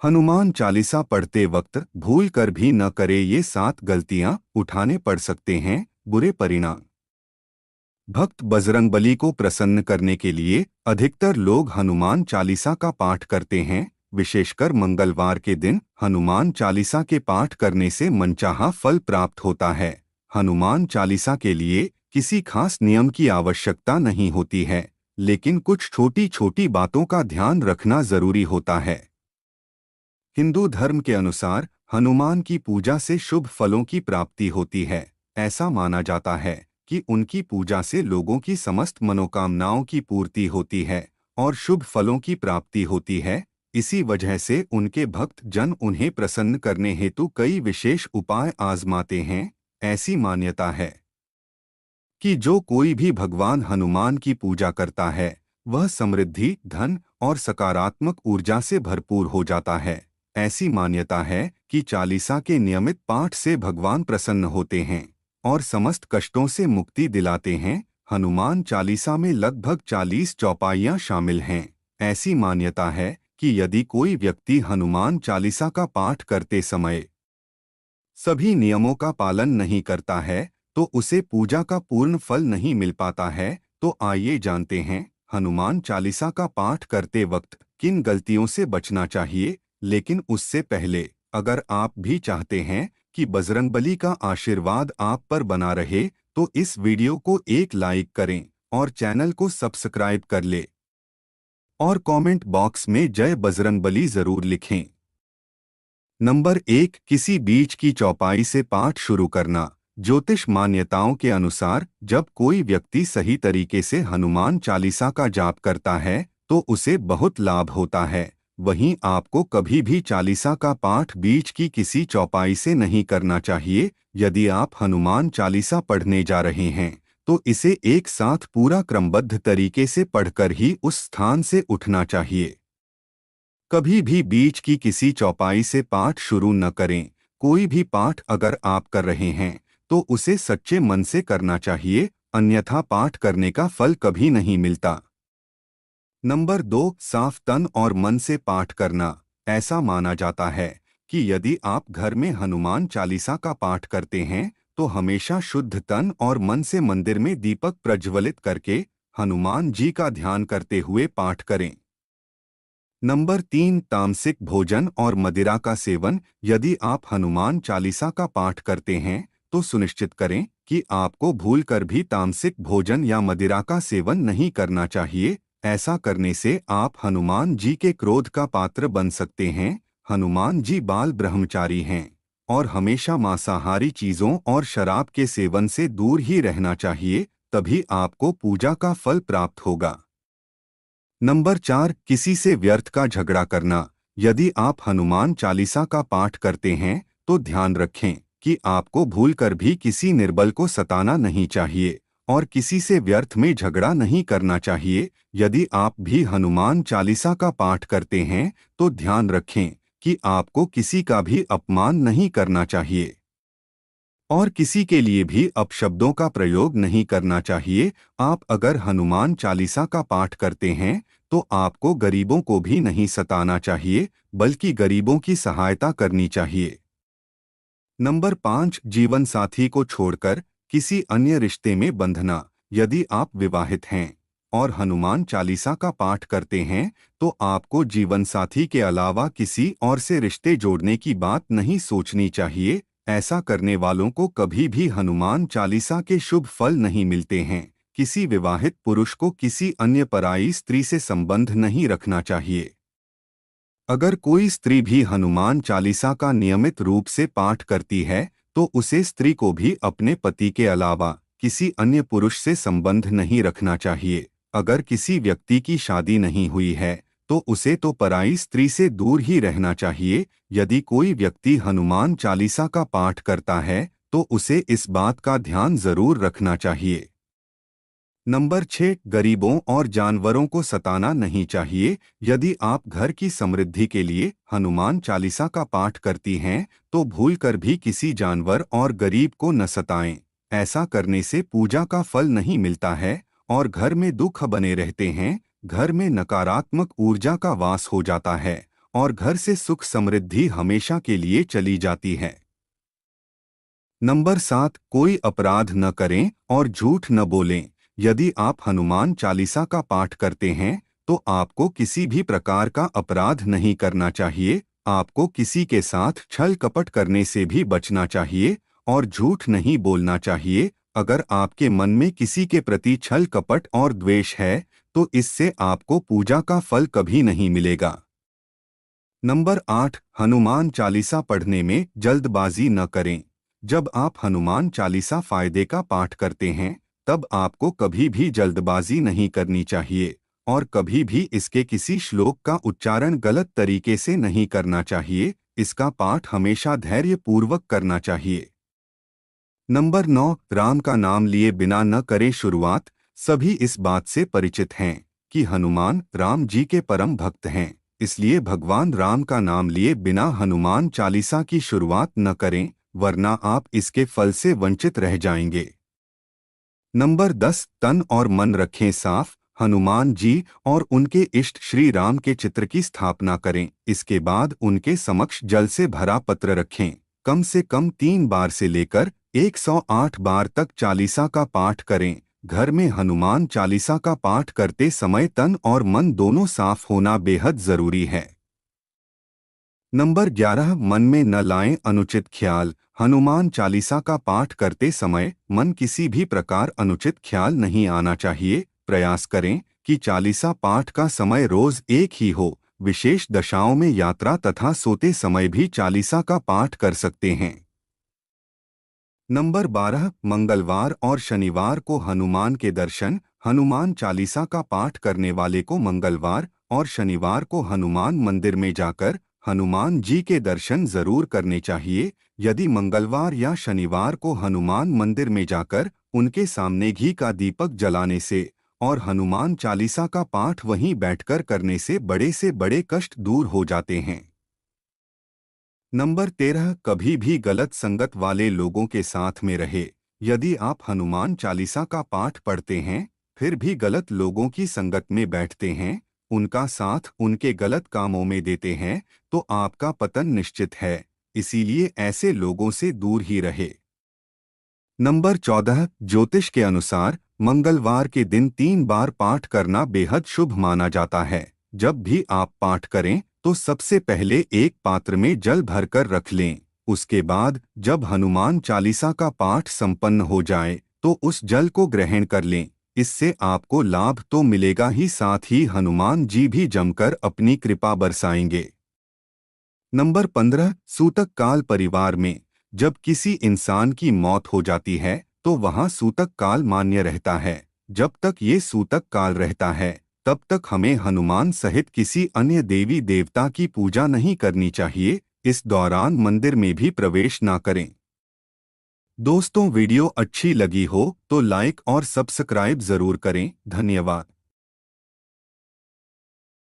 हनुमान चालीसा पढ़ते वक्त भूल कर भी न करे ये 7 गलतियां उठाने पड़ सकते हैं बुरे परिणाम। भक्त बजरंगबली को प्रसन्न करने के लिए अधिकतर लोग हनुमान चालीसा का पाठ करते हैं। विशेषकर मंगलवार के दिन हनुमान चालीसा के पाठ करने से मनचाहा फल प्राप्त होता है। हनुमान चालीसा के लिए किसी खास नियम की आवश्यकता नहीं होती है, लेकिन कुछ छोटी छोटी बातों का ध्यान रखना जरूरी होता है। हिंदू धर्म के अनुसार हनुमान की पूजा से शुभ फलों की प्राप्ति होती है। ऐसा माना जाता है कि उनकी पूजा से लोगों की समस्त मनोकामनाओं की पूर्ति होती है और शुभ फलों की प्राप्ति होती है। इसी वजह से उनके भक्त जन उन्हें प्रसन्न करने हेतु कई विशेष उपाय आजमाते हैं। ऐसी मान्यता है कि जो कोई भी भगवान हनुमान की पूजा करता है वह समृद्धि, धन और सकारात्मक ऊर्जा से भरपूर हो जाता है। ऐसी मान्यता है कि चालीसा के नियमित पाठ से भगवान प्रसन्न होते हैं और समस्त कष्टों से मुक्ति दिलाते हैं। हनुमान चालीसा में लगभग 40 चौपाइयाँ शामिल हैं। ऐसी मान्यता है कि यदि कोई व्यक्ति हनुमान चालीसा का पाठ करते समय सभी नियमों का पालन नहीं करता है तो उसे पूजा का पूर्ण फल नहीं मिल पाता है। तो आइए जानते हैं हनुमान चालीसा का पाठ करते वक्त किन गलतियों से बचना चाहिए। लेकिन उससे पहले अगर आप भी चाहते हैं कि बजरंगबली का आशीर्वाद आप पर बना रहे तो इस वीडियो को एक लाइक करें और चैनल को सब्सक्राइब कर ले और कमेंट बॉक्स में जय बजरंगबली जरूर लिखें। नंबर 1, किसी बीच की चौपाई से पाठ शुरू करना। ज्योतिष मान्यताओं के अनुसार जब कोई व्यक्ति सही तरीके से हनुमान चालीसा का जाप करता है तो उसे बहुत लाभ होता है। वहीं आपको कभी भी चालीसा का पाठ बीच की किसी चौपाई से नहीं करना चाहिए। यदि आप हनुमान चालीसा पढ़ने जा रहे हैं तो इसे एक साथ पूरा क्रमबद्ध तरीके से पढ़कर ही उस स्थान से उठना चाहिए। कभी भी बीच की किसी चौपाई से पाठ शुरू न करें। कोई भी पाठ अगर आप कर रहे हैं तो उसे सच्चे मन से करना चाहिए, अन्यथा पाठ करने का फल कभी नहीं मिलता। नंबर 2, साफ तन और मन से पाठ करना। ऐसा माना जाता है कि यदि आप घर में हनुमान चालीसा का पाठ करते हैं तो हमेशा शुद्ध तन और मन से मंदिर में दीपक प्रज्वलित करके हनुमान जी का ध्यान करते हुए पाठ करें। नंबर 3, तामसिक भोजन और मदिरा का सेवन। यदि आप हनुमान चालीसा का पाठ करते हैं तो सुनिश्चित करें कि आपको भूलकर भी तामसिक भोजन या मदिरा का सेवन नहीं करना चाहिए। ऐसा करने से आप हनुमान जी के क्रोध का पात्र बन सकते हैं। हनुमान जी बाल ब्रह्मचारी हैं और हमेशा मांसाहारी चीजों और शराब के सेवन से दूर ही रहना चाहिए, तभी आपको पूजा का फल प्राप्त होगा। नंबर 4, किसी से व्यर्थ का झगड़ा करना। यदि आप हनुमान चालीसा का पाठ करते हैं तो ध्यान रखें कि आपको भूलकर भी किसी निर्बल को सताना नहीं चाहिए और किसी से व्यर्थ में झगड़ा नहीं करना चाहिए। यदि आप भी हनुमान चालीसा का पाठ करते हैं तो ध्यान रखें कि आपको किसी का भी अपमान नहीं करना चाहिए और किसी के लिए भी अपशब्दों का प्रयोग नहीं करना चाहिए। आप अगर हनुमान चालीसा का पाठ करते हैं तो आपको गरीबों को भी नहीं सताना चाहिए, बल्कि गरीबों की सहायता करनी चाहिए। नंबर 5, जीवन साथी को छोड़कर किसी अन्य रिश्ते में बंधना। यदि आप विवाहित हैं और हनुमान चालीसा का पाठ करते हैं तो आपको जीवन साथी के अलावा किसी और से रिश्ते जोड़ने की बात नहीं सोचनी चाहिए। ऐसा करने वालों को कभी भी हनुमान चालीसा के शुभ फल नहीं मिलते हैं। किसी विवाहित पुरुष को किसी अन्य पराई स्त्री से संबंध नहीं रखना चाहिए। अगर कोई स्त्री भी हनुमान चालीसा का नियमित रूप से पाठ करती है तो उसे स्त्री को भी अपने पति के अलावा किसी अन्य पुरुष से संबंध नहीं रखना चाहिए। अगर किसी व्यक्ति की शादी नहीं हुई है तो उसे तो पराई स्त्री से दूर ही रहना चाहिए। यदि कोई व्यक्ति हनुमान चालीसा का पाठ करता है तो उसे इस बात का ध्यान जरूर रखना चाहिए। नंबर 6, गरीबों और जानवरों को सताना नहीं चाहिए। यदि आप घर की समृद्धि के लिए हनुमान चालीसा का पाठ करती हैं तो भूलकर भी किसी जानवर और गरीब को न सताएं। ऐसा करने से पूजा का फल नहीं मिलता है और घर में दुख बने रहते हैं। घर में नकारात्मक ऊर्जा का वास हो जाता है और घर से सुख समृद्धि हमेशा के लिए चली जाती है। नंबर 7, कोई अपराध न करें और झूठ न बोलें। यदि आप हनुमान चालीसा का पाठ करते हैं तो आपको किसी भी प्रकार का अपराध नहीं करना चाहिए। आपको किसी के साथ छल कपट करने से भी बचना चाहिए और झूठ नहीं बोलना चाहिए। अगर आपके मन में किसी के प्रति छल कपट और द्वेष है तो इससे आपको पूजा का फल कभी नहीं मिलेगा। नंबर 8, हनुमान चालीसा पढ़ने में जल्दबाजी न करें। जब आप हनुमान चालीसा फायदे का पाठ करते हैं तब आपको कभी भी जल्दबाजी नहीं करनी चाहिए और कभी भी इसके किसी श्लोक का उच्चारण गलत तरीके से नहीं करना चाहिए। इसका पाठ हमेशा धैर्यपूर्वक करना चाहिए। नंबर 9, राम का नाम लिए बिना न करें शुरुआत। सभी इस बात से परिचित हैं कि हनुमान राम जी के परम भक्त हैं, इसलिए भगवान राम का नाम लिए बिना हनुमान चालीसा की शुरुआत न करें, वरना आप इसके फल से वंचित रह जाएंगे। नंबर 10, तन और मन रखें साफ। हनुमान जी और उनके इष्ट श्री राम के चित्र की स्थापना करें। इसके बाद उनके समक्ष जल से भरा पत्र रखें। कम से कम 3 बार से लेकर 108 बार तक चालीसा का पाठ करें। घर में हनुमान चालीसा का पाठ करते समय तन और मन दोनों साफ होना बेहद जरूरी है। नंबर 11, मन में न लाएं अनुचित ख्याल। हनुमान चालीसा का पाठ करते समय मन किसी भी प्रकार अनुचित ख्याल नहीं आना चाहिए। प्रयास करें कि चालीसा पाठ का समय रोज एक ही हो। विशेष दशाओं में यात्रा तथा सोते समय भी चालीसा का पाठ कर सकते हैं। नंबर 12, मंगलवार और शनिवार को हनुमान के दर्शन। हनुमान चालीसा का पाठ करने वाले को मंगलवार और शनिवार को हनुमान मंदिर में जाकर हनुमान जी के दर्शन जरूर करने चाहिए। यदि मंगलवार या शनिवार को हनुमान मंदिर में जाकर उनके सामने घी का दीपक जलाने से और हनुमान चालीसा का पाठ वहीं बैठकर करने से बड़े कष्ट दूर हो जाते हैं। नंबर 13, कभी भी गलत संगत वाले लोगों के साथ में रहे। यदि आप हनुमान चालीसा का पाठ पढ़ते हैं फिर भी गलत लोगों की संगत में बैठते हैं, उनका साथ उनके गलत कामों में देते हैं तो आपका पतन निश्चित है। इसीलिए ऐसे लोगों से दूर ही रहे। नंबर 14, ज्योतिष के अनुसार मंगलवार के दिन 3 बार पाठ करना बेहद शुभ माना जाता है। जब भी आप पाठ करें तो सबसे पहले एक पात्र में जल भरकर रख लें। उसके बाद जब हनुमान चालीसा का पाठ संपन्न हो जाए तो उस जल को ग्रहण कर लें। इससे आपको लाभ तो मिलेगा ही, साथ ही हनुमान जी भी जमकर अपनी कृपा बरसाएंगे। नंबर 15, सूतक काल परिवार में जब किसी इंसान की मौत हो जाती है तो वहां सूतक काल मान्य रहता है। जब तक ये सूतक काल रहता है तब तक हमें हनुमान सहित किसी अन्य देवी देवता की पूजा नहीं करनी चाहिए। इस दौरान मंदिर में भी प्रवेश ना करें। दोस्तों, वीडियो अच्छी लगी हो तो लाइक और सब्सक्राइब जरूर करें। धन्यवाद।